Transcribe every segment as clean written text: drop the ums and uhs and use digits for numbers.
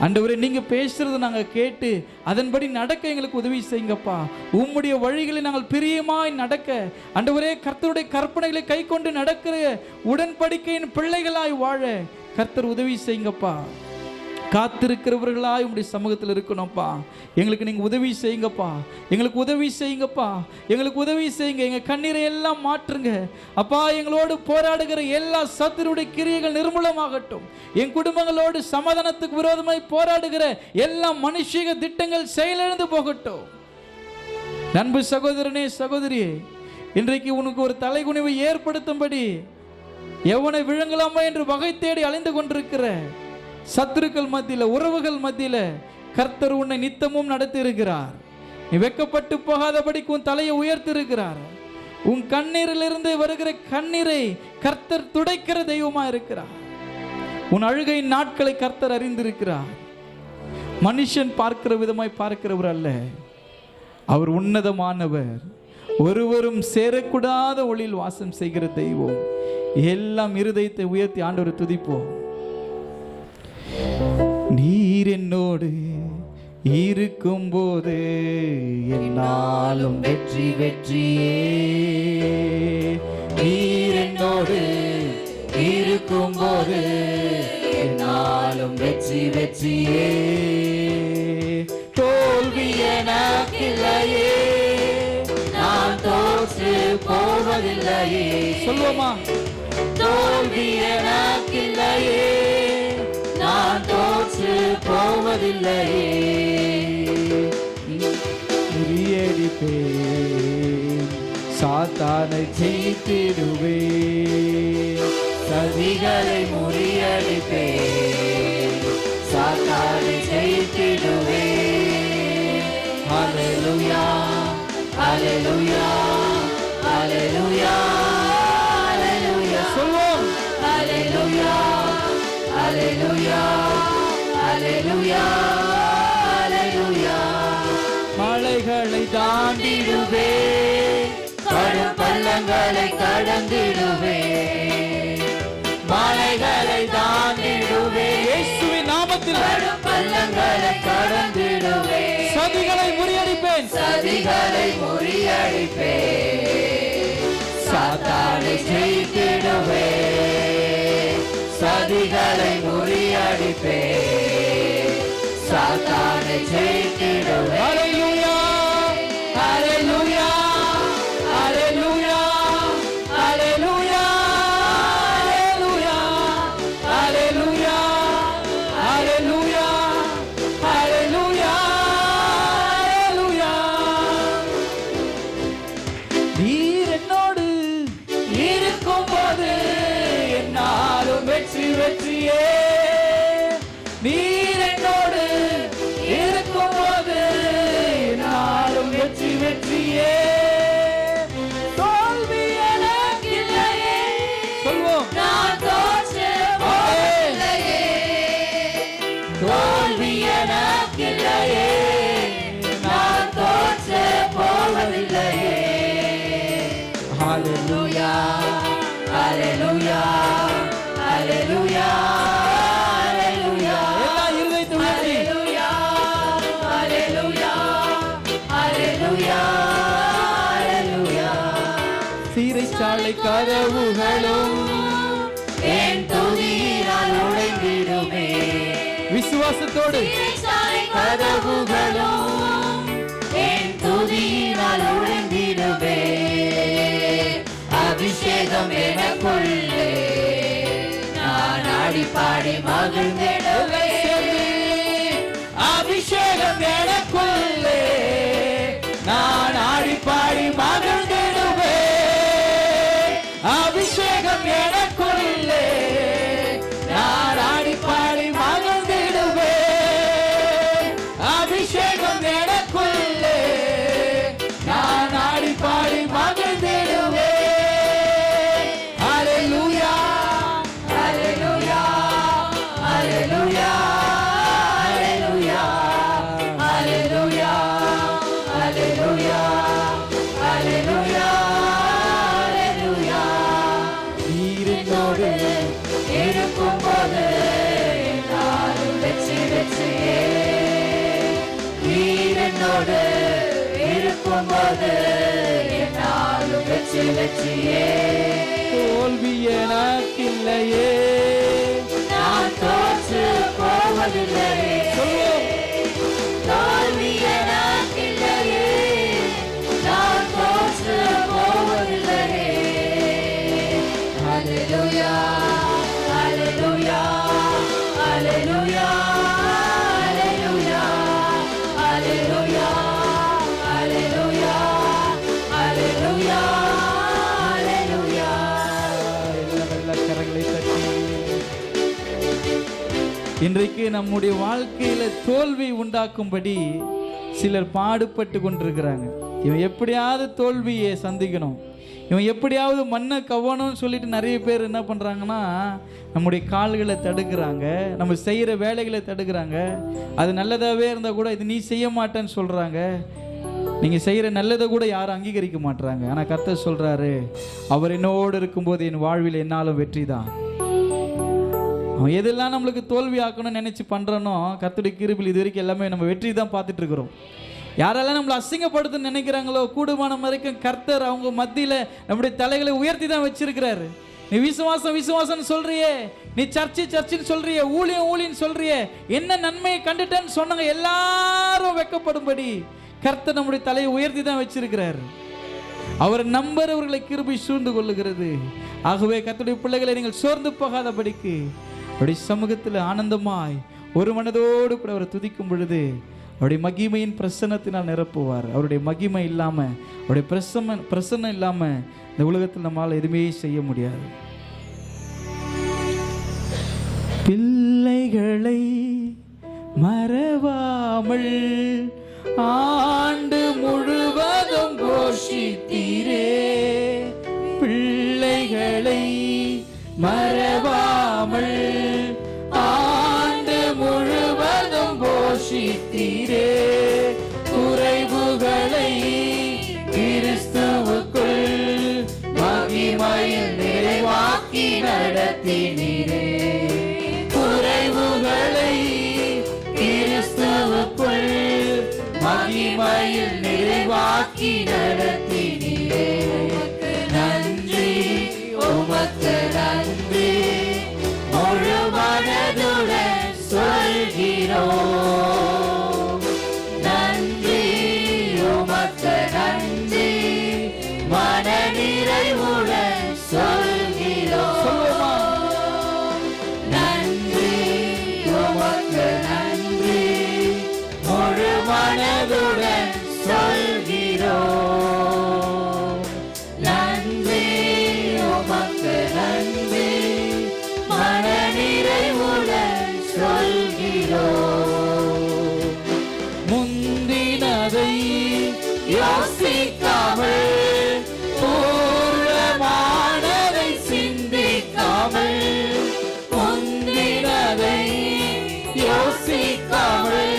ஆண்டவரே, நீங்க பேசுறது நாங்க கேட்டு அதன்படி நடக்க எங்களுக்கு உதவி செய்யுங்கப்பா. உம்முடைய வழிகளை நாங்கள் பிரியமாய் நடக்க ஆண்டவரே, கர்த்தருடைய கற்பனைகளை கை கொண்டு நடக்கிற உடன்படிக்கையின் பிள்ளைகளாய் வாழ கர்த்தர் உதவி செய்யுங்கப்பா. காத்திருக்கிறவர்களாய் உங்களுடைய சமூகத்தில் இருக்கணும்ப்பா. எங்களுக்கு நீங்கள் உதவி செய்யுங்கப்பா. எங்களுக்கு உதவி செய்யுங்கப்பா. எங்களுக்கு உதவி செய்யுங்க. எங்கள் கண்ணீரை எல்லாம் மாற்றுங்க அப்பா. எங்களோடு போராடுகிற எல்லா சத்துருடைய கிரியைகள் நிர்மூலமாகட்டும். என் குடும்பங்களோடு சமாதானத்துக்கு விரோதமாய் போராடுகிற எல்லா மனுஷிக திட்டங்கள் செயலிழந்து போகட்டும். நண்பு சகோதரனே, சகோதரியே, இன்றைக்கு உனக்கு ஒரு தலைகுனிவை ஏற்படுத்தும்படி எவனை விழுங்கலாமா என்று வகை தேடி அலைந்து கொண்டிருக்கிற சத்துருக்கள் மத்தியில், உறவுகள் மத்தியில் கர்த்தர் உன்னை நித்தமும் நடத்தி இருக்கிறார். நீ வெக்கப்பட்டு போகாதபடிக்கு உன் தலையை உயர்த்தி இருக்கிறார். உன் கண்ணீரிலிருந்து வருகிற கண்ணீரை கர்த்தர் துடைக்கிற தெய்வமா இருக்கிறார். உன் அழுகை நாட்களை கர்த்தர் அறிந்திருக்கிறார். மனுஷன் பார்க்கிற விதமாய் பார்க்கிறவர் அல்ல, அவர் உன்னதமானவர். ஒருவரும் சேரக்கூடாத ஒளியில் வாசம் செய்கிற தெய்வம். எல்லாம் இருதயத்தை உயர்த்தி ஆண்டவரை துதிப்போம். நீர் என்னோடு இருக்கும்போது என்னாலும் வெற்றி வெற்றியே. நீர் என்னோடு இருக்கும்போது என்னாலும் வெற்றி வெற்றியே. தோல்வி எனக்கில்லையே, நான் தோற்று போவதில்லையே. சொல்லுவோமா? தோல்வி எனக்கில்லையே, நான் தோற்று போவதில்லையே. முறியடிப்பேன், சாத்தானை ஜெயித்திடுவேன். சதிகளை முறியடிப்பேன், சாத்தானை ஜெயித்திடுவேன். ஹல்லேலூயா, ஹல்லேலூயா, ஹல்லேலூயா, ஹல்லேலூயா. சொல்வோம். ஹல்லேலூயா, ஹல்லேலூயா, ஹல்லேலூயா, ஹல்லேலூயா. மலைகளை தாண்டிடுவே, கடும் பள்ளங்களை கடந்திடுவே. மலைகளை தாண்டிடுவே, இயேசுவின் நாமத்தில் கடும் பள்ளங்களை கடந்திடுவே. சதிகளை முறியடிப்பேன், சதிகளை முறியடிப்பேன். சாத்தானை ஜெயித்திடுவே, சதிகளை முறியடிப்பேன். சாத்தானை ஜெயித்திடுவே. ஹல்லேலூயா, ஹல்லேலூயா, ஹல்லேலூயா, ஹல்லேலூயா, ஹல்லேலூயா, ஹல்லேலூயா, ஹல்லேலூயா, ஹல்லேலூயா. நீர் என்னோடு இருக்கும்போது என்னாலும் வெற்றி வெற்றியே. நீர் என்னோடு இருக்கும்போது என்னாலும் வெற்றி வெற்றியே. தோல்வி எனக்கில்லையே, சொல்வோம். நான் தோற்று போவதில்லையே. தோல்வி எனக்கில்லையே, நான் தோற்று போவதில்லையே. ஹல்லேலூயா, ஹல்லேலூயா, ஹல்லேலூயா, ஹல்லேலூயா. எல்லா இருதயத்தை உயர்த்தி ஹல்லேலூயா, ஹல்லேலூயா, ஹல்லேலூயா, ஹல்லேலூயா. சிறைச்சாலை கதவுகளும் என் துதியினால் உடைந்திடுமே. விசுவாசத்தோடு கதவுகளும் என் துதியினால் உடைந்திடுமே. அபிஷேகம் எனக்குள்ளே, நான் ஆடி பாடி மகிழ்ந்திடுவே. அபிஷேகம் எனக்குள்ளே, நான் ஆடி பாடி மகிழ்ந்திடுவே. அபிஷேகம் எனக்குள்ளே, நான் ஆடி பாடி மகிழ்ந்திடுவே. அபிஷேகம் எனக்குள்ளே, நான் ஆடி பாடி மகிழ்ந்திடுவே. ஹல்லேலூயா, ஹல்லேலூயா, ஹல்லேலூயா. என்னோடு இருக்கும்போது என்னாலும் வெற்றி வெற்றியே. தோல்வி எனக்கில்லையே, நான் தோற்று போவதில்லையே. தோல்வி எனக்கில்லையே, நான் தோற்று போவதில்லையே. ஹல்லேலூயா ஹல்லேலூயா ஹல்லேலூயா ஹல்லேலூயா ஹல்லேலூயா ஹல்லேலூயா ஹல்லேலூயா. நல்ல கரங்களை தட்டி இன்றைக்கு நம்முடைய வாழ்க்கையில தோல்வி உண்டாக்கும்படி சிலர் பாடுபட்டு கொண்டிருக்கிறாங்க. இவன் எப்படியாவது தோல்வியை சந்திக்கணும், இவன் எப்படியாவது மண்ணை கவனம்னு சொல்லிட்டு நிறைய பேர் என்ன பண்ணுறாங்கன்னா நம்முடைய கால்களை தடுக்கிறாங்க, நம்ம செய்கிற வேலைகளை தடுக்கிறாங்க. அது நல்லதாகவே இருந்தால் கூட இது நீ செய்ய மாட்டேன்னு சொல்கிறாங்க. நீங்கள் செய்கிற நல்லதை கூட யாரும் அங்கீகரிக்க மாட்டுறாங்க. ஆனால் கர்த்தர் சொல்கிறாரு, அவர் என்னோடு இருக்கும்போது என் வாழ்வில் என்னாலும் வெற்றி தான். அவன் எதெல்லாம் நம்மளுக்கு தோல்வி ஆக்கணும்னு நினச்சி பண்ணுறனோ கர்த்தருடைய கிருபையில் இது வரைக்கும் எல்லாமே நம்ம வெற்றி தான் பார்த்துட்டு இருக்கிறோம். யாரெல்லாம் நம்மளை அசிங்கப்படுத்துன்னு நினைக்கிறாங்களோ கூடுமான வரைக்கும் கர்த்தர் அவங்க மத்தியில் நம்முடைய தலைகளை உயர்த்தி தான் வச்சிருக்கிறாரு. நீ விசுவாசம் விசுவாசம்னு சொல்றியே, நீ சர்ச்சுன்னு சொல்றியே, ஊழியன்னு சொல்றியே, என்ன நன்மையை கண்டுட்டேன்னு சொன்னாங்க எல்லாரும் வெட்கப்படும்படி கர்த்தர் நம்முடைய தலையை உயர்த்தி தான் வச்சிருக்கிறார். அவர் நம்புறவர்களை கிருபை சூழ்ந்து கொள்ளுகிறது. ஆகவே கர்த்தருடைய பிள்ளைகளை நீங்கள் சோர்ந்து போகாதபடிக்கு அவருடைய சமூகத்தில் ஆனந்தமாய் ஒரு மனதோடு கூட அவரை துதிக்கும் பொழுது அவருடைய மகிமையின் பிரசன்னத்தினால் நிரப்புவார். அவருடைய மகிமை இல்லாமல், அவருடைய பிரசன்னம் இல்லாமல் இந்த உலகத்தில் நம்மால் எதுவுமே செய்ய முடியாது. பிள்ளைகளை மறவாமல் ஆண்டு முழுவதும் போஷித்தீரே, பிள்ளைகளை மறவாமல் ஆண்டு முழுவதும் போஷித்தீரே, குறைவுகளை கிறிஸ்துவுக்குள் மகிமையில் நிறைவாக்கி நடத்தினீரே, குறைவுகளை கிறிஸ்துவுக்குள் மகிமையில் நிறைவாக்கி நடத்தினீரே. நன்றி உமக்கு நன்றி, முழு மனதுடன் சொல்கிறோம். நன்றி உமக்கு நன்றி, மன நிறைவுடன் சொல்கிறோம். நன்றி உமக்கு நன்றி, முழு மனதுடன் சொல்கிறோம். நன்றி உமக்கு நன்றி, மன நிறைவுடன் சொல்கிறோம். முந்தினதை யோசிக்காமல், பூர்வமானதை சிந்திக்காமல், முந்தினதை யோசிக்காமல்,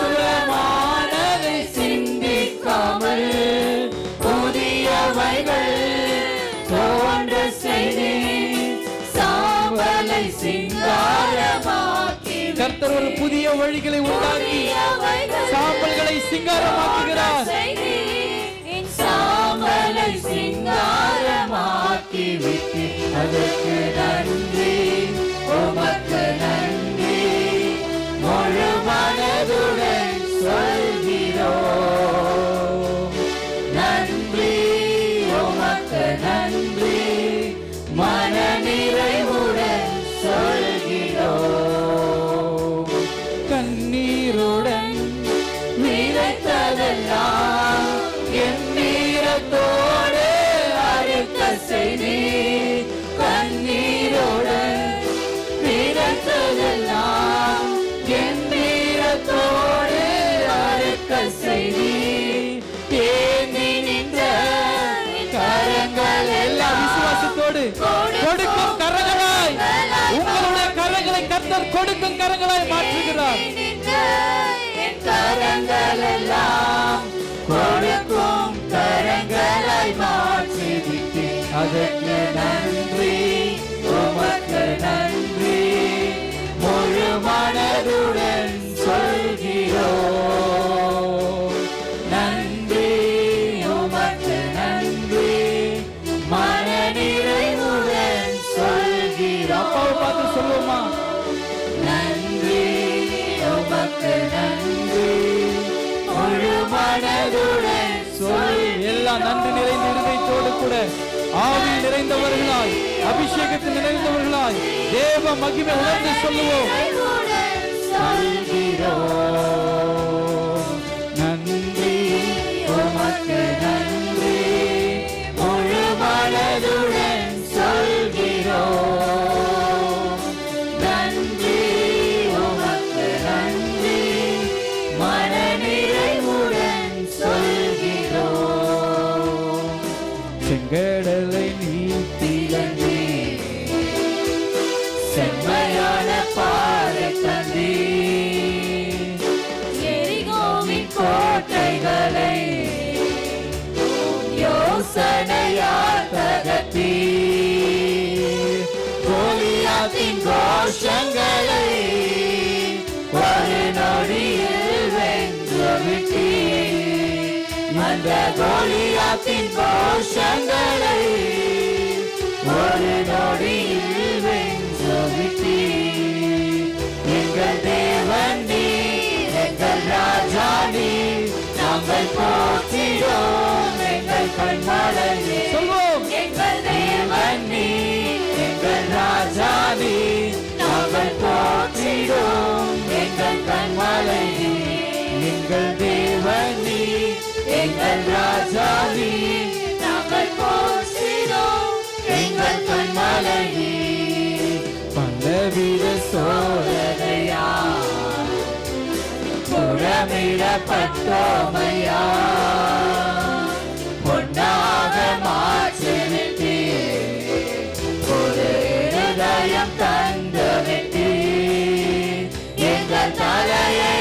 பூர்வமானதை சிந்திக்காமல், புதியவைகள் தோன்ற செய்தி சாம்பலை சிங்காரமாக்கி, கர்த்தர் ஒரு புதிய வழிகளை உண்டாக்கி சாம்பல்களை சிங்காரமாக்குகிறார். சாம்பலை சிங்காரமாக்கி விட்டு அதற்கு நன்றி உமக்கு நன்றி, முழு மனதுடன் சொல்கிறோம். நன்றி உமக்கு நன்றி, மன நிறைவுடன் சொல்கிறோம். கண்ணீருடன் விதைத்ததெல்லாம் என் நீரத்தோடு அறுக்க செய்தி, கண்ணீருடன் விதைத்ததெல்லாம் என் நீரத்தோடு அறுக்க செய்தி, ஏந்தி நின்ற கரங்கள் எல்லாம் விசுவாசத்தோடு கொடுக்கும் கரங்களாய், உங்களுடைய கரங்களை கர்த்தர் கொடுக்கும் கரங்களாய் மாற்றுகிறார். கரங்கள் எல்லாம் கொடுக்கும் கரங்களாய் மாற்றி அதற்கு நன்றி உமக்கு நன்றி, முழு மனதுடன் சொல்கிறோம். ஆவியில் நிறைந்தவர்களாய், அபிஷேகத்தில் நிறைந்தவர்களாய் தேவ மகிமை உணர்ந்து சொல்லுவோம். நன்றி உமக்கு நன்றி, முழு மனதுடன் சொல்கிறோம். நன்றி உமக்கு நன்றி, மனநிறைவுடன் சொல்கிறோம். செங்கடலை நீத்திலன்றி, செம்மையான பாதை தந்தி, எரிகோவின் கோட்டைகளை யோசனையால் தகர்த்தி, கோலியாத்தின் கோஷங்களை ஒரு நொடியில் வென்று விட்டீர். அந்த கோலியாத்தின் கோஷங்களை ஒரு நொடியில் வென்று விட்டீர். எங்கள் தேவன் நீர், எங்கள் ராஜா நீர், நாங்கள் போற்றியோம் எங்கள் கண்மலையே. சொல்வோம். எங்கள் தேவன் நீர், எங்கள் ராஜா நீர், நாங்கள் போற்றியோம் எங்கள் கண்மலையே. எங்கள் தேவன் நீர், எங்கள் ராஜா நீர், நாங்கள் போற்றியோம் எங்கள் கண்மலையே. பலவித சோதனையா புறமிடப்பட்டோமையா, பொன்னாக மாற்றிவிட்டே ஒரு இருதயம் தந்துவிட்டே. எங்கள் தலையை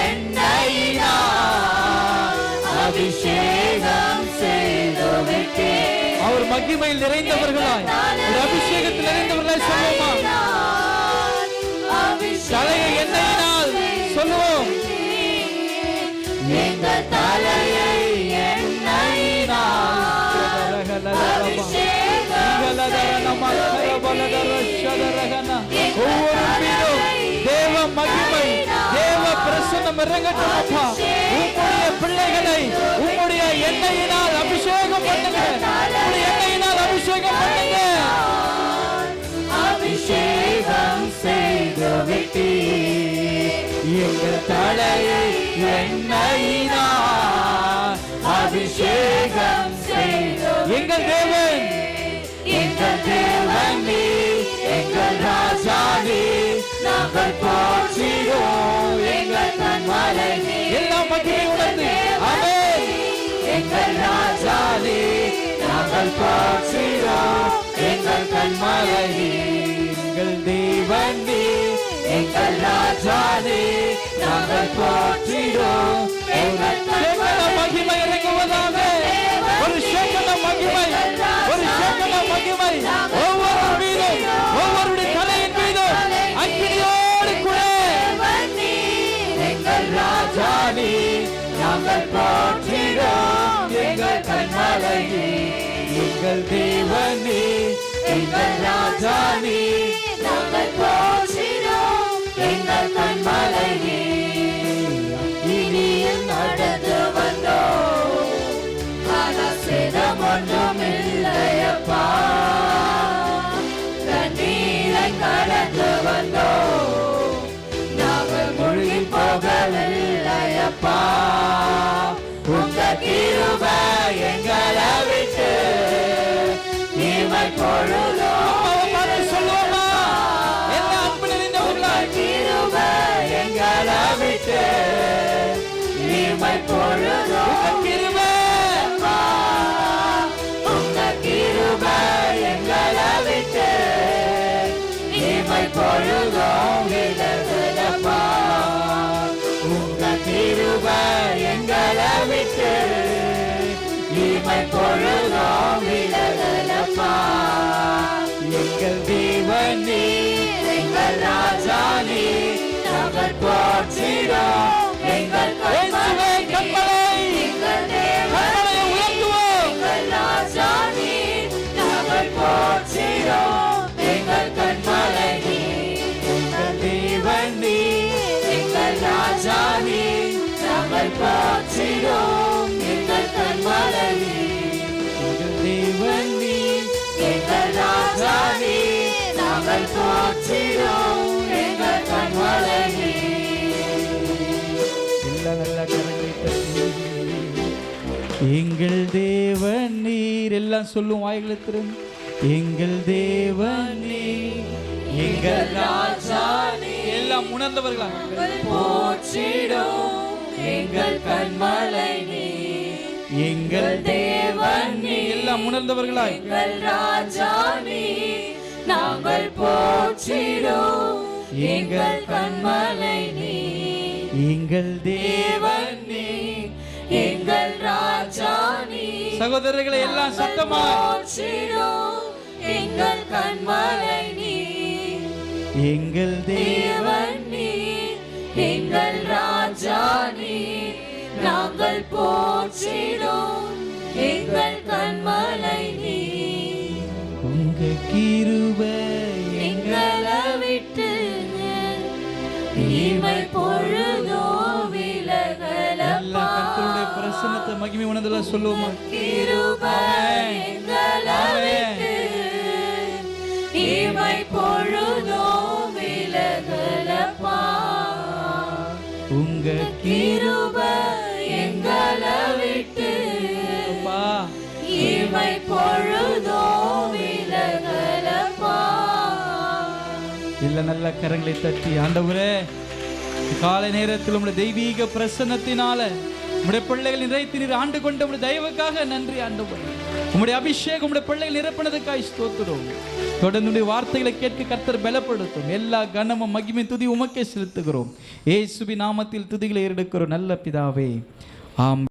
எண்ணெயினால் அபிஷேகம் செய்துவிட்டே. அவர் மகிமையில் நிறைந்தவர்களாய், ஒரு அபிஷேகத்தில் நிறைந்தவர்களாய் சொல்லுவோமா? தலையை எண்ணெயினால் சொல்லுவோம். எங்கள் தலையை எண்ணெயினால் அபிஷேகம் ஒவ்வொரு மீதும் தேவ மகிமை, தேவ பிரசன்னம் இறங்கட்டும் அப்பா. உம்முடைய பிள்ளைகளை உம்முடைய எண்ணெயினால் அபிஷேகம் பண்ணுங்க, உம்முடைய எண்ணெயினால் அபிஷேகம் பண்ணுங்க. அபிஷேகம் செய்துவிட்டே எங்கள் தலையை எண்ணெயினால் அபிஷேகம் செய்து. எங்கள் தேவன், எங்கள் தேவன் நீர், எங்கள் ராஜா நீர், நாங்கள் போற்றியோம் எங்கள் கண்மலை நீர். எல்லாம் மகிமை உணர்ந்து ஆமென். எங்கள் ராஜா நீர், நாங்கள் போற்றியோம் எங்கள் கண்மலை நீர். எங்கள் தேவன் நீர், எங்கள் ராஜா நீர், நாங்கள் போற்றியோம் எங்கள் சேக்கல மகிமை இறங்குவதாக. ஒரு சேக்கல மகிமை, ஒரு சேக்கல மகிமை ஒவ்வொரு மீதும், ஒவ்வொருடைய தலையின் மீதும் அக்கினியோடு கூட. எங்கள் ராஜா நீர், நாங்கள் போற்றியோம் எங்கள் கண்மலை நீர். எங்கள் தேவன் நீர், எங்கள் ராஜா நீர், நாங்கள் போற்றியோம் எங்கள் கண்மலை நீர். இனியும் நடந்து வந்தோம், ஆனால் சேதம் ஒன்றும் இல்லையப்பா. கண்ணீரை கடந்து வந்தோம், நாங்கள் மூழ்கி போகவில்லையப்பா. உங்க கிருபை எங்களை விட்டு இமை பொழுதும் அம்மாவை பார்த்து சொல்லுவோமா? என்ன அன்பு நிறைந்தவர்களாய், கிருபை எங்களை விட்டு இமை பொழுதும் உங்கள் கிருபை, உங்க கிருபை எங்களை விட்டு இமை பொழுதும் விலகுதப்பா. உங்க கிருபை எங்களை விட்டு இமை பொழுதும் விலகுதப்பா. எங்கள் தேவன் நீர், எங்கள் ராஜா நீர், நாங்கள் போற்றியோம் எங்கள் இயேசுவே கண்மலை, எங்கள் தேவன் கண்மலையை உயர்த்துவோம். எங்கள் ராஜா நீர், நாங்கள் போற்றியோம் எங்கள் கண்மலை நீர். எங்கள் தேவன் நீர், எங்கள் ராஜா நீர், நாங்கள் போற்றியோம் எங்கள் கண்மலை நீர். எங்கள் தேவன் நீர், நாங்கள் போற்றிடும் எங்கள் கண்மலை எல்லா நல்ல கரங்களை தட்டி எங்கள் தேவன் நீர். எல்லாம் சொல்லும் வாய்களை திறந்து. எங்கள் தேவன் நீர், எங்கள் ராஜா நீர். எல்லாம் உணர்ந்தவர்களா போற்றிடும் எங்கள் கண்மலை நீர். எங்கள் தேவன் நீர். எல்லாம் உணர்ந்தவர்களாய் எங்கள் ராஜா நீர். நாங்கள் போற்றிடும் எங்கள் கண்மலை நீர். எங்கள் தேவன் நீர், எங்கள் ராஜா நீர். சகோதரர்களை எல்லாம் சத்தமாய் போற்றிடும் எங்கள் கண்மலை நீர். எங்கள் தேவன் நீர், எங்கள் ராஜா நீர். நாங்கள் போற்றிடும் எங்கள் கண்மலை நீர். உங்க கிருபை எங்களை விட்டு இமை பொழுதோ விலகலப்பா. கர்த்தருடைய பிரசன்னத்தை மகிமை உணர்ந்தெல்லாம் சொல்லுவோமா? கிருபை எங்களை விட்டு இமை பொழுதோ விலகலப்பா. உங்க கிருபை எங்களை விட்டு இமை பொழுதோ விலகலப்பா. இல்ல நல்ல கரங்களை தட்டி ஆண்டவரே, காலை நேரத்தில் உங்களுடைய தெய்வீக பிரசன்னத்தினால உங்களுடைய பிள்ளைகள் நிறைத்து நீர் ஆண்டு கொண்ட உங்களுடைய தயவுக்காக நன்றி ஆண்டவரே. உங்களுடைய அபிஷேகம் உங்களுடைய பிள்ளைகள் நிரப்பினதுக்காய் ஸ்தோத்திரம். தொடர்ந்து வார்த்தைகளை கேட்க கர்த்தர் பலப்படுத்தும். எல்லா கனமும் மகிமை துதி உமக்கே செலுத்துகிறோம். இயேசுவின் நாமத்தில் துதிகளை எடுக்கிறோம் நல்ல பிதாவே, ஆம்.